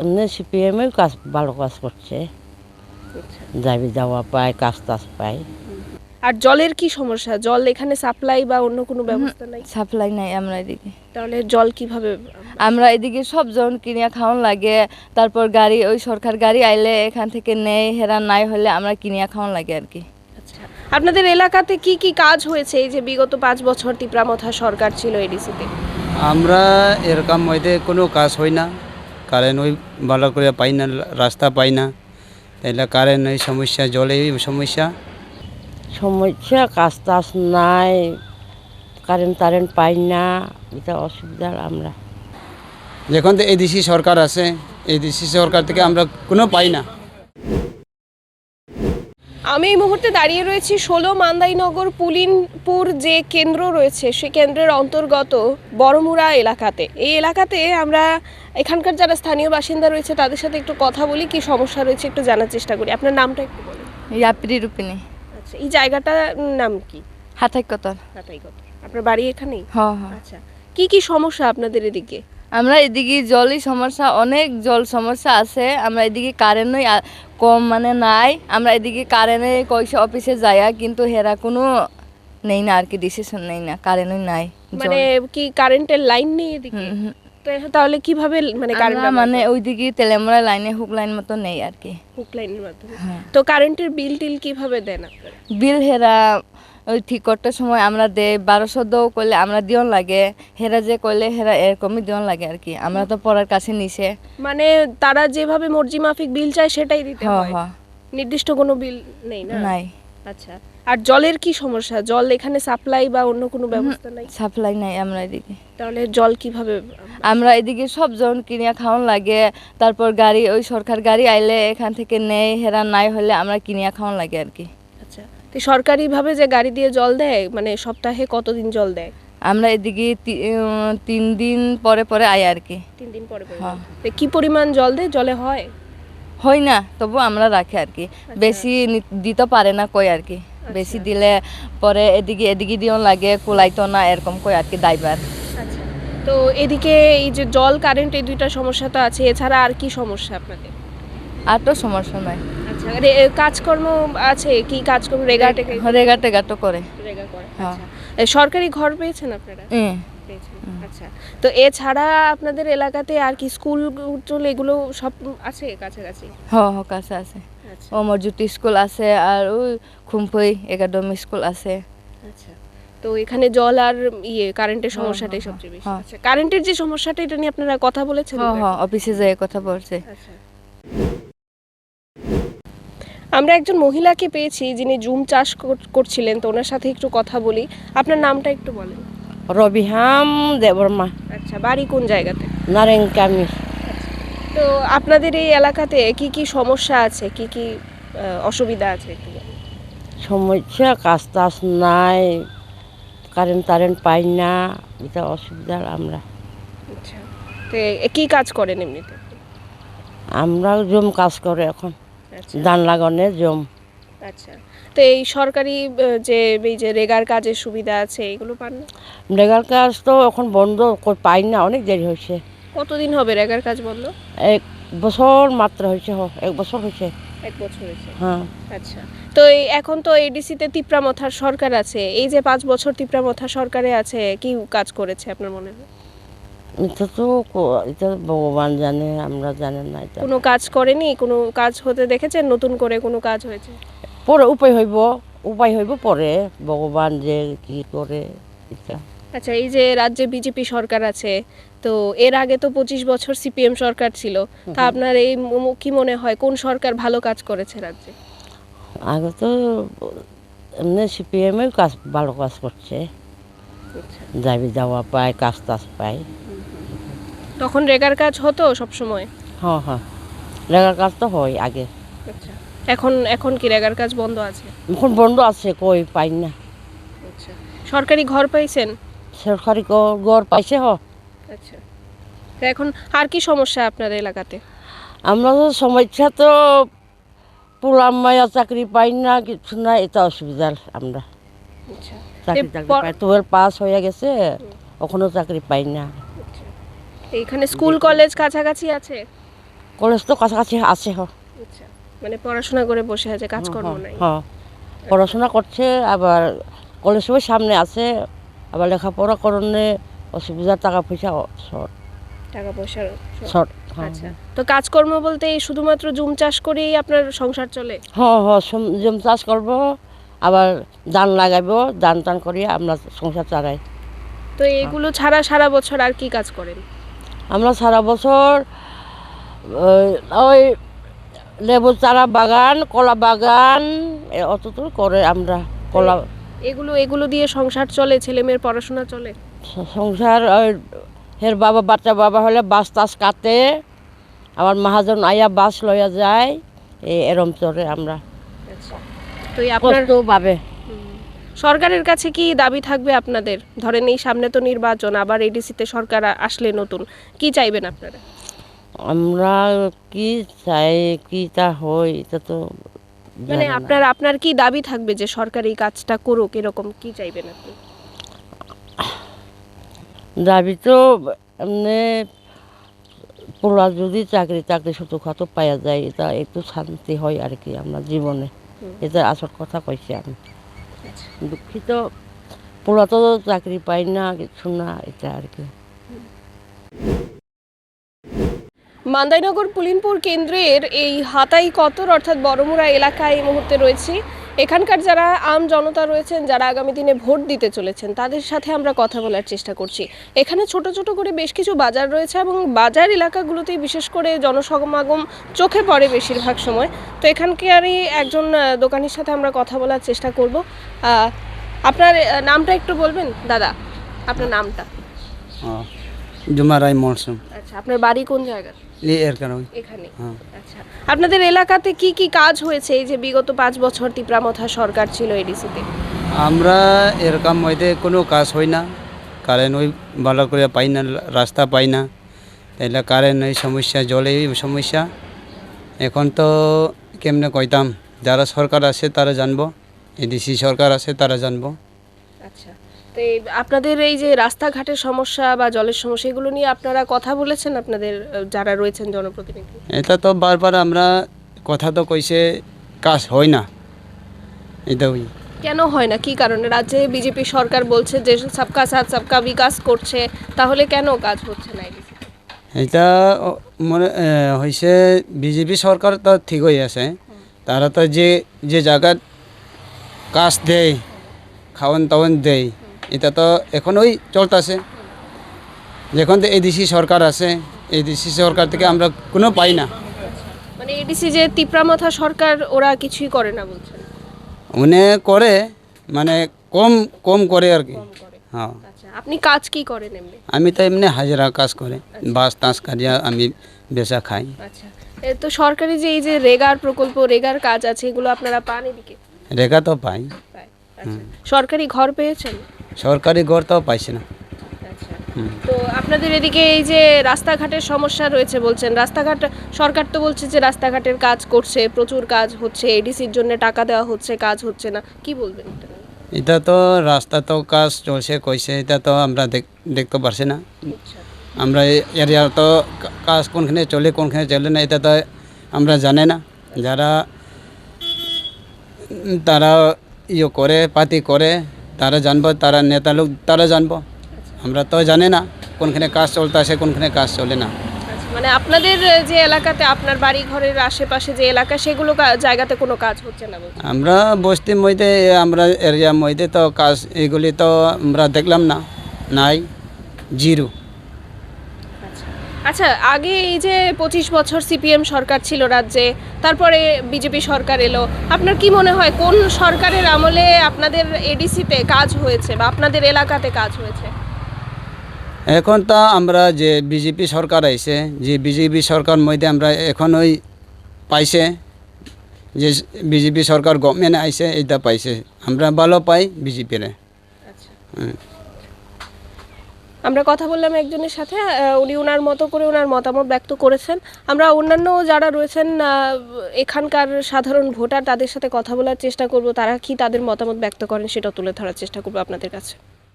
এমনি সিপিএমেও কাজ ভালো কাজ করছে, আচ্ছা। যাবি যাওয়া পায়, কাজ টাজ পায়। আর জলের কি সমস্যা? জল এখানে সাপ্লাই বা অন্য কোনো ব্যবস্থা নাই? সাপ্লাই নাই আমরা এদিকে। তাহলে জল কিভাবে? আমরা এদিকে সব জন কিনিয়া খাওয়ান লাগে, তারপর গাড়ি ওই সরকার গাড়ি আইলে এখান থেকে নেই, হেরা নাই হলে আমরা কিনিয়া খাওয়ান লাগে আর কি। আচ্ছা, আপনাদের এলাকাতে কি কি কাজ হয়েছে এই যে বিগত 5 বছর তিপ্রামথা সরকার ছিল এডিসিতে? আমরা এরকম মধ্যে কোনো কাজ হয় না, কারেন্ট ওই ভালো করে পাই না, রাস্তা পাই না, তাইলে কারেন্ট এই সমস্যা, জলে সমস্যা। সমস্যা কাজ টাজ নাই, কারেন্ট পাই না, এটা অসুবিধা আমরা। যখন তো এডিসি সরকার আছে, এডিসি সরকার থেকে আমরা কোনো পাই না। আমি এই মুহূর্তে দাঁড়িয়ে রয়েছি 16 মান্দাইনগর পুলিনপুর যে কেন্দ্র রয়েছে সেই কেন্দ্রের অন্তর্গত বড়মুড়া এলাকাতে। এই এলাকাতে আমরা এখানকার যারা স্থানীয় বাসিন্দা রয়েছে তাদের সাথে একটু কথা বলি, কি সমস্যা রয়েছে একটু জানার চেষ্টা করি। আপনার নামটা একটু বলুন। ইয়াপিরি রূপিনী। আচ্ছা, এই জায়গাটার নাম কি? হাতাই কতর। আপনার বাড়ি এখানেই? হ্যাঁ। আচ্ছা, কি কি সমস্যা আপনাদের এদিকে? আমরা এদিকে জলই সমস্যা, অনেক জল সমস্যা আছে। আমরা এদিকে কারেন্টই কম মানে নাই। আমরা এদিকে কারেন্টে কইসে অফিসে যাইয়া, কিন্তু হেরা কোনো নেই না আর কি, ডিসিশন নেই না, কারেন্টই নাই। মানে কি কারেন্টের লাইন নেই এদিকে? তো তাহলে কিভাবে মানে কারেন্ট মানে ওইদিকে তেলেমরা লাইনে হুক লাইন মতো নেই আর কি। হুক লাইনের মাধ্যমে? তো কারেন্টের বিল টিল কিভাবে দেন আপনারা? বিল হেরা ওই ঠিক করতে সময় আমরা দে 1200 দৌ করলে আমরা দিওন লাগে, হেরা যে করলে হেরা এরকমই দিওন লাগে আর কি। আমরা তো পড়ার কাছে নিছে, মানে তারা যেভাবে মর্জি মাফিক বিল চায় সেটাই দিতে হয়? হ্যাঁ। নির্দিষ্ট কোনো বিল নেই না? নাই। আচ্ছা, আর জলের কি সমস্যা? জল এখানে সাপ্লাই বা অন্য কোনো ব্যবস্থা নাই? সাপ্লাই নাই আমরা এদিকে। তাহলে জল কিভাবে? আমরা এদিকে সব জন কিনিয়া খাওয়ান লাগে, তারপর গাড়ি ওই সরকার গাড়ি আইলে এখান থেকে নেই, হেরা নাই হলে আমরা কিনিয়া খাওয়ান লাগে আর কি। আচ্ছা, তো সরকারিভাবে যে গাড়ি দিয়ে জল দেয়, মানে সপ্তাহে কতদিন জল দেয়? আমরা এদিকে 3 দিন পরে পরে আই আর কি। 3 দিন পরে পরে? হ্যাঁ। তো কি পরিমাণ জল দেয়? জলে হয় না, তবু আমরা রাখি আর কি। বেশি দিতে পারে না কই আর কি। বেশি দিলে পরে এদিকে দিও লাগে, কুলাইতো না, এরকম কই আর কি ড্রাইভার। আচ্ছা, তো এদিকে এই যে জল কারেন্ট এই দুইটা সমস্যা তো আছে, এছাড়া আর কি সমস্যা আপনাদের? আর তো সমস্যা নাই। আচ্ছা, কাজকর্ম আছে? কি কাজকর্ম? রেগা টেগা তো করে। করে? হ্যাঁ। আচ্ছা, সরকারি ঘর পেয়েছেন আপনারা? পেয়েছেন। আচ্ছা, তো এছাড়া আপনাদের এলাকাতে আর কি স্কুল এগুলো সব আছে কাছাকাছি? কাছে আছে। আচ্ছা। অমরজ্যোতি স্কুল আছে, আর ওই খুমপুই একাডেমি স্কুল আছে। আচ্ছা, তো এখানে জল আর কারেন্টের সমস্যাটাই সবচেয়ে বেশি। আচ্ছা, কারেন্টের যে সমস্যাটা এটা নিয়ে আপনারা কথা বলেছেন? অফিসে যেয়ে কথা বলছে। আচ্ছা, আমরা একজন মহিলাকে পেয়েছি যিনি জুম চাষ করছিলেন, তো ওনার সাথে একটু কথা বলি। আপনার নামটা একটু বলেন। রবিহাম দেবর্মা, আচ্ছা, বাড়ি কোন জায়গাতে? নারেঙ্কামি। তো আপনাদের এই এলাকাতে কি কি সমস্যা আছে, কি কি অসুবিধা আছে একটু বলুন। সমস্যা কাজ টাজ নাই, কারেন্ট পাই না, এটা অসুবিধা আমরা। আচ্ছা, তো কি কাজ করেন এমনিতে? আমরা জম কাজ করে এখন, আচ্ছা। ধান লাগানোর জম। আচ্ছা, তো এই সরকারি এই যে রেগার কাজের সুবিধা আছে এগুলো পান না? রেগার কাজ তো এখন বন্ধ, পাই না, অনেক দেরি হয়েছে। কতদিন হবে রেগার কাজ বন্ধ? 1 বছর মাত্র হয়েছে, 1 বছর হয়েছে। 1 বছর হয়েছে? হ্যাঁ। আচ্ছা, তো এখন তো এডিসিতে তিপ্রামথার সরকার আছে, এই যে 5 বছর তিপ্রামথা সরকারে আছে, কি কাজ করেছে আপনার মনে হয়? এটা ভগবান জানে, আমরা জানি না। এটা কোনো কাজ করেনি? কোনো কাজ হতে দেখেছেন? নতুন করে কোনো কাজ হয়েছে? পরে উপায় হইব পরে, ভগবান যে কি করে এটা। আচ্ছা, এই যে রাজ্যে বিজেপি সরকার আছে, তো এর আগে তো 25 বছর সিপিএম সরকার ছিল, তা আপনার এই কি মনে হয় কোন সরকার ভালো কাজ করেছে রাজ্যে? আগে তো এমনি সিপিএমেও কাজ ভালো কাজ করছে, যাবি যাওয়া পায়, কাজ টাজ পায়। তখন রেগার কাজ হতো সব সময়? হ্যাঁ, রেগার কাজ তো হয় আগে। আচ্ছা, এখন কি রেগার কাজ বন্ধ আছে? এখন বন্ধ আছে, কই পাই না। আচ্ছা, সরকারি ঘর পাইছেন? সরকারি ঘর পাইছে। আচ্ছা, তো এখন আর কি সমস্যা আপনার এলাকাতে? আমরা তো সমস্যা তো পোলাম মায়া চাকরি পাই না, কিছু না, এটা অসুবিধা আমরা। আচ্ছা, চাকরি পাই, 12 পাস হয়ে গেছে, এখনো চাকরি পাই না। এইখানে স্কুল কলেজ কাছাকাছি আছে? কলেজ তো কাছাকাছি আছে আচ্ছা, মানে পড়াশোনা করে বসে আছে, কাজকর্ম নাই। হ্যাঁ পড়াশোনা করছে, আবার কলেজ ওই সামনে আছে, আবার লেখাপড়া করণে অসুবিধা, টাকা পয়সা শর্ট টাকা পয়সার শর্ট। আচ্ছা, তো কাজকর্ম বলতে এই শুধুমাত্র জুম চাষ করেই আপনার সংসার চলে? হ্যাঁ জমি চাষ করবো, আবার ধান লাগাবো, ধান টান করিয়া আমরা সংসার চালাই। তো এগুলো ছাড়া সারা বছর আর কি কাজ করেন? আমরা সারা বছর ওই লেবু চারা বাগান, কলা বাগান অতটুকু করে আমরা। কলা এগুলো দিয়ে সংসার চলে, ছেলে মেয়ের পড়াশোনা চলে? সংসার ওই হের বাবা, বাচ্চা বাবা হলে বাস টাস কাটে, আমার মহাজন আইয়া বাস লইয়া যায়, এরম চলে আমরা। আচ্ছা, তো এই আপনার ভাবে সরকারের কাছে কি দাবি থাকবে আপনাদের? ধরেন এই সামনে তো নির্বাচন, আবার এডিসিতে সরকার আসলে নতুন, কি চাইবেন আপনারা? আমরা কি চাই, কি তা হয় এটা তো মানে আপনার কি দাবি থাকবে যে সরকার এই কাজটা করুক, এরকম কি চাইবেন আপনি? দাবি তো এমনি পোলা যদি চাকরি ছোটোখাটো পাওয়া যায়, এটা একটু শান্তি হয় আর কি আমরা জীবনে। এটা আসল কথা কইছি আমি। দুঃখিত পোলা তো চাকরি পাই না, কিছু না, এটা আর কি। মান্দাইনগর পুলিনপুর কেন্দ্রের এই হাতাই কতর অর্থাৎ বড়মুড়া এলাকায় এই মুহূর্তে রয়েছি। এখানকার যারা আম জনতা রয়েছেন, যারা আগামী দিনে ভোট দিতে চলেছেন, তাদের সাথে আমরা কথা বলার চেষ্টা করছি। এখানে ছোট ছোট করে বেশ কিছু বাজার রয়েছে এবং বাজার এলাকাগুলোতেই বিশেষ করে জনসমাগম চোখে পড়ে বেশিরভাগ সময়। তো এখানকারই একজন দোকানির সাথে আমরা কথা বলার চেষ্টা করব। আপনার নামটা একটু বলবেন দাদা, আপনার নামটা? জুমারাই মৌসুম। আচ্ছা, আপনার বাড়ি কোন জায়গায়? এর কারণ এখানে। আচ্ছা, আপনাদের এলাকাতে কি কি কাজ হয়েছে এই যে বিগত 5 বছর তিপ্রামথা সরকার ছিল এডিসিতে? আমরা এরকম মধ্যে কোনো কাজ হয় না, কারেন্ট ওই ভালো করে পাই না, রাস্তা পাই না, তাইলে কারেন্ট ওই সমস্যা, জলে সমস্যা। এখন তো কেমনে কইতাম, যারা সরকার আছে তারা জানবো, এডিসি সরকার আছে তারা জানবো। আচ্ছা, তো আপনাদের এই যে রাস্তাঘাটের সমস্যা বা জলের সমস্যা, এগুলো নিয়ে আপনারা কথা বলেছেন আপনাদের যারা রয়েছেন জনপ্রতিনিধি? এটা তো বারবার আমরা কথা তো কইছে, কাজ হয় না। এটা ওই কেন হয় না, কি কারণে? রাজ্যে বিজেপি সরকার বলছে যে সবকা সাথ সবকা বিকাশ করছে, তাহলে কেন কাজ হচ্ছে না? এটা মনে হয়েছে বিজেপি সরকার তো ঠিকই আছে, তারা তো যে জায়গায় কাজ দেয়, খাওয়ান টাওয়ান দেয়, এটা তো এখন ওই চলতেছে। যখন তো এডিসি সরকার আছে, এডিসি সরকার থেকে আমরা কোনো পাই না। মানে এডিসি যে তিপ্রামথা সরকার, ওরা কিছুই করে না বলছেন? উনি করে, মানে কম কম করে আর কি। হ্যাঁ, আচ্ছা, আপনি কাজ কি করেন এমনি? আমি তো এমনি হাজিরা কাজ করে, বাস টাস কাটিয়া আমি বেচা খাই। আচ্ছা, তো সরকারি যে এই যে রেগার প্রকল্প, রেগার কাজ আছে, এগুলো আপনারা পান এদিকে? রেখা তো পাই। আচ্ছা, সরকারি ঘর পেয়েছেন? সরকারি ঘর তো পাইছি না। আচ্ছা, তো আপনাদের এদিকে এই যে রাস্তাঘাটের সমস্যা রয়েছে বলছেন, রাস্তাঘাট সরকার তো বলছে যে রাস্তাঘাটের কাজ করছে, প্রচুর কাজ হচ্ছে, এডিসির জন্য টাকা দেওয়া হচ্ছে, কাজ হচ্ছে না, কি বলবেন? এটা তো রাস্তা তো কাজ চলছে কইছে, এটা তো আমরা দেখতে পারছি না। আমরা এরিয়া তো কাজ কোনখানে চলে কোনখানে চলে না, এটা তো আমরা জানে না। যারা তারা ইয়ে করে, পাতি করে, তারা জানবো, তারা নেতা লোক তারা জানবো। আমরা তো জানে না কোনখানে কাজ চলতে আসে, কোনখানে কাজ চলে না। মানে আপনাদের যে এলাকাতে, আপনার বাড়ি ঘরের আশেপাশে যে এলাকা, সেগুলো জায়গাতে কোনো কাজ হচ্ছে না বলছেন? আমরা বস্তির মধ্যে, আমরা এরিয়ার মধ্যে তো কাজ এগুলি তো আমরা দেখলাম না, নাই, জিরো। আচ্ছা, আগে এই যে 25 বছর সিপিএম সরকার ছিল রাজ্যে, তারপরে বিজেপি সরকার এলো, আপনার কি মনে হয় কোন সরকারের আমলে আপনাদের এডিসিতে কাজ হয়েছে বা আপনাদের এলাকাতে কাজ হয়েছে? এখন তো আমরা যে বিজেপি সরকার আইছে, যে বিজেপি সরকার মধ্যে আমরা এখন ওই পাইছে, যে বিজেপি সরকার গভর্নমেন্ট আইছে, এটা পাইছে, আমরা ভালো পাই বিজেপির। আচ্ছা, আমরা কথা বললাম একজনের সাথে, উনি ওনার মতো করে ওনার মতামত ব্যক্ত করেছেন। আমরা অন্যান্য যারা রয়েছেন এখানকার সাধারণ ভোটার, তাদের সাথে কথা বলার চেষ্টা করব, তারা কি তাদের মতামত ব্যক্ত করেন সেটা তুলে ধরার চেষ্টা করব আপনাদের কাছে।